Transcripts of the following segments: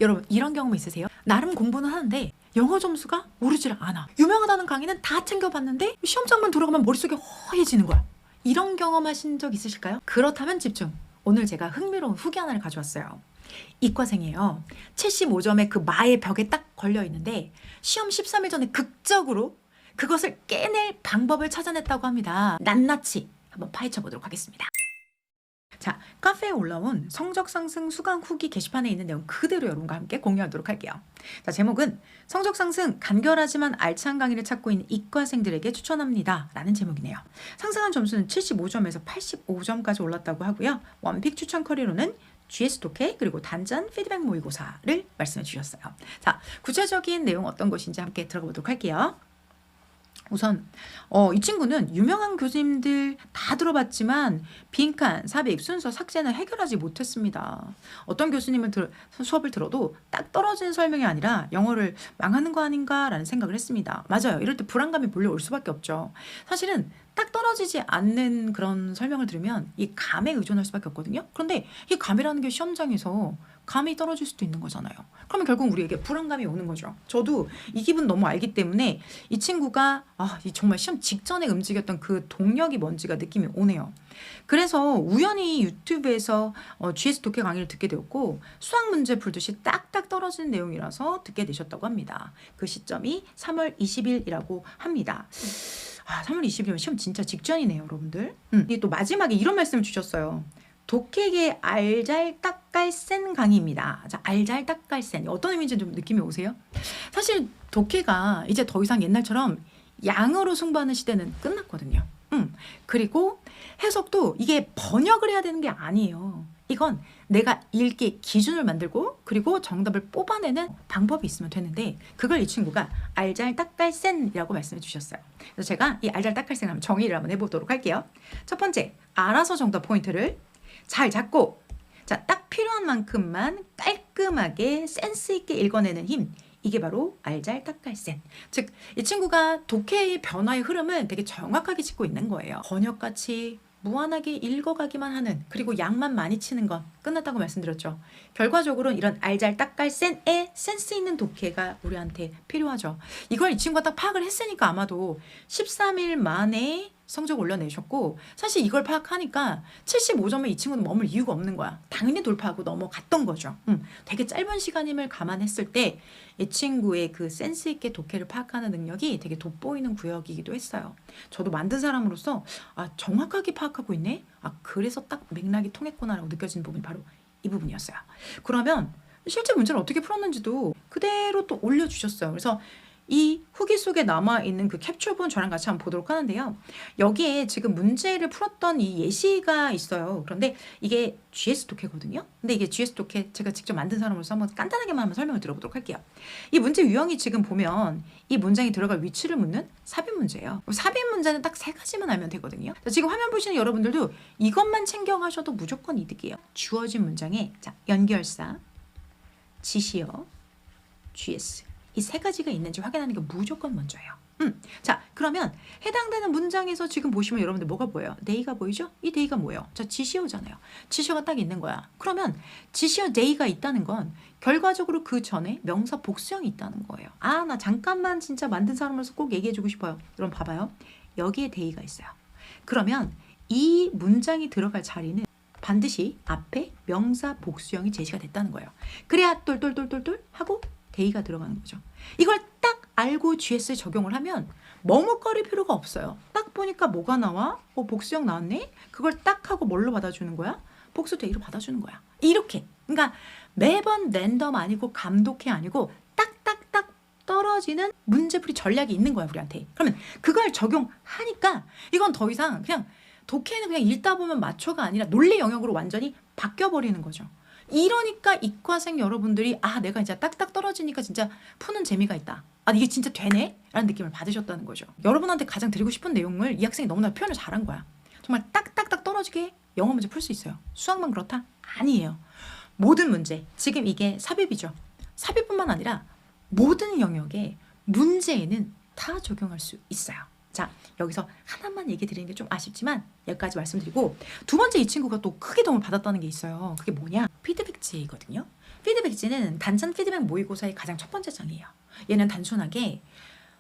여러분 이런 경험 있으세요? 나름 공부는 하는데 영어 점수가 오르질 않아. 유명하다는 강의는 다 챙겨봤는데 시험장만 돌아가면 머릿속이 허해지는 거야. 이런 경험 하신 적 있으실까요? 그렇다면 집중. 오늘 제가 흥미로운 후기 하나를 가져왔어요. 이과생이에요. 75점의 그 마의 벽에 딱 걸려 있는데 시험 13일 전에 극적으로 그것을 깨낼 방법을 찾아냈다고 합니다. 낱낱이 한번 파헤쳐 보도록 하겠습니다. 자, 카페에 올라온 성적 상승 수강 후기 게시판에 있는 내용 그대로 여러분과 함께 공유하도록 할게요. 자, 제목은 성적 상승 간결하지만 알찬 강의를 찾고 있는 이과생들에게 추천합니다 라는 제목이네요. 상승한 점수는 75점에서 85점까지 올랐다고 하고요. 원픽 추천 커리어로는 GS 독해 그리고 단전 피드백 모의고사를 말씀해 주셨어요. 자, 구체적인 내용 어떤 것인지 함께 들어가 보도록 할게요. 우선 이 친구는 유명한 교수님들 다 들어봤지만 빈칸, 삽입, 순서, 삭제는 해결하지 못했습니다. 어떤 교수님을 수업을 들어도 딱 떨어지는 설명이 아니라 영어를 망하는 거 아닌가라는 생각을 했습니다. 맞아요. 이럴 때 불안감이 몰려올 수밖에 없죠. 사실은 딱 떨어지지 않는 그런 설명을 들으면 이 감에 의존할 수밖에 없거든요. 그런데 이 감이라는 게 시험장에서 감이 떨어질 수도 있는 거잖아요. 그러면 결국 우리에게 불안감이 오는 거죠. 저도 이 기분 너무 알기 때문에 이 친구가 정말 시험 직전에 움직였던 그 동력이 뭔지가 느낌이 오네요. 그래서 우연히 유튜브에서 GS 독해 강의를 듣게 되었고 수학 문제 풀듯이 딱딱 떨어지는 내용이라서 듣게 되셨다고 합니다. 그 시점이 3월 20일이라고 합니다. 3월 20일이면 시험 진짜 직전이네요, 여러분들. 또 마지막에 이런 말씀을 주셨어요. 독해계 알잘딱깔센 강의입니다. 자, 알잘딱깔센 어떤 의미인지 좀 느낌이 오세요? 사실 독해가 이제 더 이상 옛날처럼 양으로 승부하는 시대는 끝났거든요. 그리고 해석도 이게 번역을 해야 되는 게 아니에요. 이건 내가 읽기 기준을 만들고 그리고 정답을 뽑아내는 방법이 있으면 되는데 그걸 이 친구가 알잘딱깔센이라고 말씀해 주셨어요. 그래서 제가 이 알잘딱깔센 한번 정의를 한번 해보도록 할게요. 첫 번째, 알아서 정답 포인트를 잘 잡고 딱 필요한 만큼만 깔끔하게 센스 있게 읽어내는 힘, 이게 바로 알잘딱깔센. 즉, 이 친구가 독해의 변화의 흐름을 되게 정확하게 짚고 있는 거예요. 번역같이 무한하게 읽어가기만 하는, 그리고 양만 많이 치는 건 끝났다고 말씀드렸죠. 결과적으로는 이런 알잘딱깔센의 센스 있는 독해가 우리한테 필요하죠. 이걸 이 친구가 딱 파악을 했으니까 아마도 13일 만에 성적 올려내셨고, 사실 이걸 파악하니까 75점에 이 친구는 머물 이유가 없는 거야. 당연히 돌파하고 넘어갔던 거죠. 되게 짧은 시간임을 감안했을 때 이 친구의 그 센스 있게 독해를 파악하는 능력이 되게 돋보이는 구역이기도 했어요. 저도 만든 사람으로서 정확하게 파악하고 있네? 그래서 딱 맥락이 통했구나라고 느껴지는 부분이 바로 이 부분이었어요. 그러면 실제 문제를 어떻게 풀었는지도 그대로 또 올려주셨어요. 그래서 이 후기 속에 남아있는 그 캡처본 저랑 같이 한번 보도록 하는데요. 여기에 지금 문제를 풀었던 이 예시가 있어요. 그런데 이게 GS 독해거든요. 근데 이게 GS 독해 제가 직접 만든 사람으로서 한번 간단하게만 한번 설명을 들어보도록 할게요. 이 문제 유형이 지금 보면 이 문장이 들어갈 위치를 묻는 삽입 문제예요. 삽입 문제는 딱 3가지만 알면 되거든요. 자, 지금 화면 보시는 여러분들도 이것만 챙겨가셔도 무조건 이득이에요. 주어진 문장에 연결사, 지시어, GS 이 3가지가 있는지 확인하는 게 무조건 먼저예요. 자, 그러면 해당되는 문장에서 지금 보시면 여러분들 뭐가 보여요? they가 보이죠? 이 they가 뭐예요? 자, 지시어잖아요. 지시어가 딱 있는 거야. 그러면 지시어 they가 있다는 건 결과적으로 그 전에 명사 복수형이 있다는 거예요. 나 잠깐만 진짜 만든 사람으로서 꼭 얘기해주고 싶어요. 여러분 봐봐요. 여기에 they가 있어요. 그러면 이 문장이 들어갈 자리는 반드시 앞에 명사 복수형이 제시가 됐다는 거예요. 그래야 똘똘똘똘똘 하고 they가 들어가는 거죠. 이걸 딱 알고 GS에 적용을 하면 머뭇거릴 필요가 없어요. 딱 보니까 뭐가 나와? 복수형 나왔네? 그걸 딱 하고 뭘로 받아주는 거야? 복수 they로 받아주는 거야. 이렇게. 그러니까 매번 랜덤 아니고 감독해 아니고 딱딱딱 떨어지는 문제풀이 전략이 있는 거야, 우리한테. 그러면 그걸 적용하니까 이건 더 이상 그냥 독해는 그냥 읽다 보면 맞춰가 아니라 논리 영역으로 완전히 바뀌어버리는 거죠. 이러니까 이과생 여러분들이 내가 이제 딱딱 떨어지니까 진짜 푸는 재미가 있다. 이게 진짜 되네? 라는 느낌을 받으셨다는 거죠. 여러분한테 가장 드리고 싶은 내용을 이 학생이 너무나 표현을 잘한 거야. 정말 딱딱딱 떨어지게 영어 문제 풀 수 있어요. 수학만 그렇다? 아니에요. 모든 문제, 지금 이게 삽입이죠. 삽입뿐만 아니라 모든 영역의 문제에는 다 적용할 수 있어요. 자, 여기서 하나만 얘기 드리는 게 좀 아쉽지만 여기까지 말씀드리고, 두 번째 이 친구가 또 크게 도움을 받았다는 게 있어요. 그게 뭐냐? 피드백제이거든요. 피드백지는 단전 피드백 모의고사의 가장 첫 번째 장이에요. 얘는 단순하게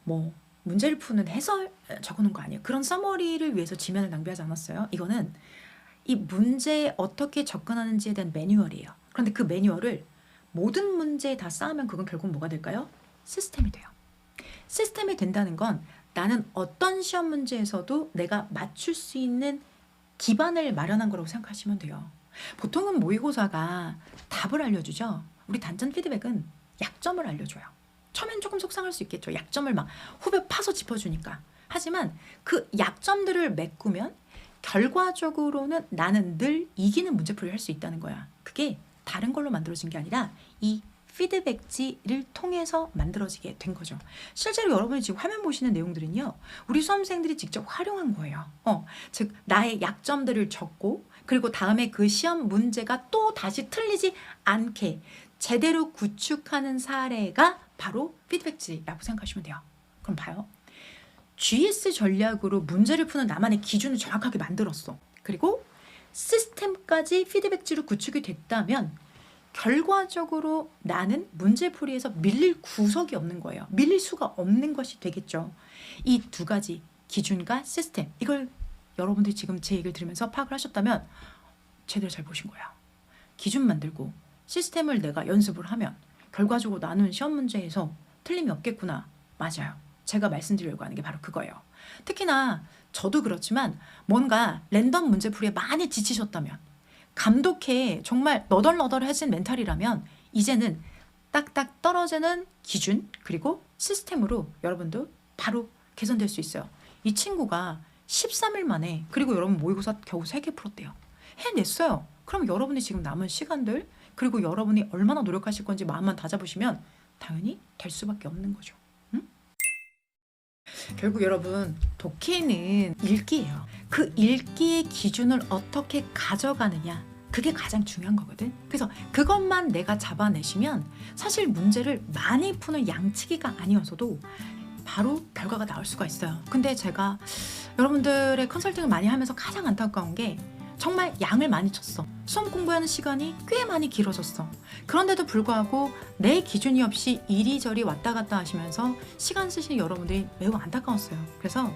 뭐 문제를 푸는 해설 적어놓은 거 아니에요. 그런 서머리를 위해서 지면을 낭비하지 않았어요. 이거는 이 문제에 어떻게 접근하는지에 대한 매뉴얼이에요. 그런데 그 매뉴얼을 모든 문제에 다 쌓으면 그건 결국 뭐가 될까요? 시스템이 돼요. 시스템이 된다는 건 나는 어떤 시험 문제에서도 내가 맞출 수 있는 기반을 마련한 거라고 생각하시면 돼요. 보통은 모의고사가 답을 알려주죠. 우리 단전 피드백은 약점을 알려줘요. 처음엔 조금 속상할 수 있겠죠. 약점을 막 후배 파서 짚어주니까. 하지만 그 약점들을 메꾸면 결과적으로는 나는 늘 이기는 문제풀이를 할 수 있다는 거야. 그게 다른 걸로 만들어진 게 아니라 이 피드백지를 통해서 만들어지게 된 거죠. 실제로 여러분이 지금 화면 보시는 내용들은요, 우리 수험생들이 직접 활용한 거예요. 즉 나의 약점들을 적고 그리고 다음에 그 시험 문제가 또 다시 틀리지 않게 제대로 구축하는 사례가 바로 피드백지라고 생각하시면 돼요. 그럼 봐요. GS 전략으로 문제를 푸는 나만의 기준을 정확하게 만들었어. 그리고 시스템까지 피드백지로 구축이 됐다면 결과적으로 나는 문제풀이에서 밀릴 구석이 없는 거예요. 밀릴 수가 없는 것이 되겠죠. 이 두 가지 기준과 시스템, 이걸 여러분들이 지금 제 얘기를 들으면서 파악을 하셨다면 제대로 잘 보신 거야. 기준 만들고 시스템을 내가 연습을 하면 결과적으로 나는 시험 문제에서 틀림이 없겠구나. 맞아요. 제가 말씀드리려고 하는 게 바로 그거예요. 특히나 저도 그렇지만 뭔가 랜덤 문제풀이에 많이 지치셨다면, 감독해 정말 너덜너덜해진 멘탈이라면 이제는 딱딱 떨어지는 기준 그리고 시스템으로 여러분도 바로 개선될 수 있어요. 이 친구가 13일 만에, 그리고 여러분 모의고사 겨우 3개 풀었대요. 해냈어요. 그럼 여러분이 지금 남은 시간들 그리고 여러분이 얼마나 노력하실 건지 마음만 다잡으시면 당연히 될 수밖에 없는 거죠. 응? 결국 여러분 독해는 읽기예요. 그 읽기의 기준을 어떻게 가져가느냐, 그게 가장 중요한 거거든. 그래서 그것만 내가 잡아내시면 사실 문제를 많이 푸는 양치기가 아니어서도 바로 결과가 나올 수가 있어요. 근데 제가 여러분들의 컨설팅을 많이 하면서 가장 안타까운 게 정말 양을 많이 쳤어. 수험 공부하는 시간이 꽤 많이 길어졌어. 그런데도 불구하고 내 기준이 없이 이리저리 왔다 갔다 하시면서 시간 쓰신 여러분들이 매우 안타까웠어요. 그래서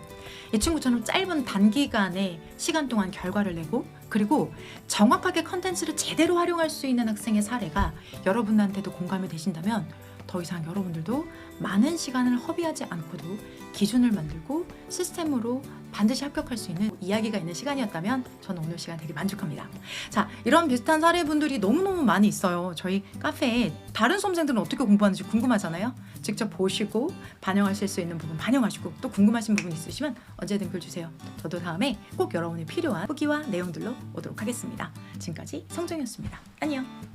이 친구처럼 짧은 단기간에 시간 동안 결과를 내고 그리고 정확하게 컨텐츠를 제대로 활용할 수 있는 학생의 사례가 여러분한테도 공감이 되신다면 더 이상 여러분들도 많은 시간을 허비하지 않고도 기준을 만들고 시스템으로 반드시 합격할 수 있는 이야기가 있는 시간이었다면 저는 오늘 시간 되게 만족합니다. 자, 이런 비슷한 사례분들이 너무너무 많이 있어요. 저희 카페에 다른 수험생들은 어떻게 공부하는지 궁금하잖아요. 직접 보시고 반영하실 수 있는 부분 반영하시고 또 궁금하신 부분 있으시면 언제든 글 주세요. 저도 다음에 꼭 여러분이 필요한 후기와 내용들로 오도록 하겠습니다. 지금까지 성정이었습니다. 안녕.